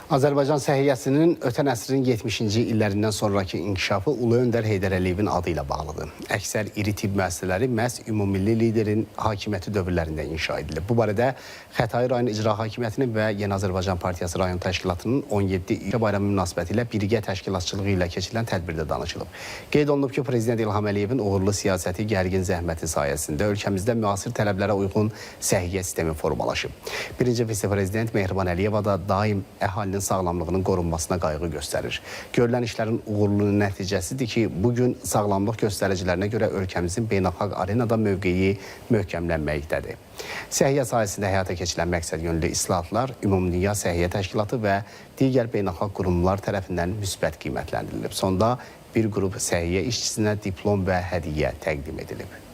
Azərbaycan səhiyyəsinin ötən əsrin 70-ci illərindən sonraki inkişafı Ulu Öndər Heydər Əliyevin adı ilə bağlıdır. Əksər iri tibb müəssisələri məhz ümummilli liderin hakimiyyəti dövrlərində inşa edilib. Bu barədə Xətai rayon İcra Hakimiyyətinin və Yeni Azərbaycan Partiyası rayon təşkilatının 17 il bayramı münasibəti ilə birgə təşkilatçılığı ilə keçirilən tədbirdə danışılıb. Qeyd olunub ki, Prezident İlham Əliyevin uğurlu siyasəti, gərgin zəhməti sayəsində ölkəmizdə müasir tələblərə uyğun səhiyyə sistemi formalaşıb. Birinci vitse-prezident Mehriban Əliyeva da daim əhalinin sağlamlığının qorunmasına qayğı göstərir. Görülən işlərin uğurlu nəticəsidir ki, bugün sağlamlıq göstəricilərinə görə ölkəmizin beynəlxalq arenada mövqeyi möhkəmlənməkdədir. Səhiyyə sahəsində həyata keçirilən məqsədyönlü islahatlar Ümumdünya Səhiyyə Təşkilatı və digər beynəlxalq qurumlar tərəfindən müsbət qiymətləndirilib. Sonda bir qrup səhiyyə işçisinə diplom və hədiyyə təqdim edilib.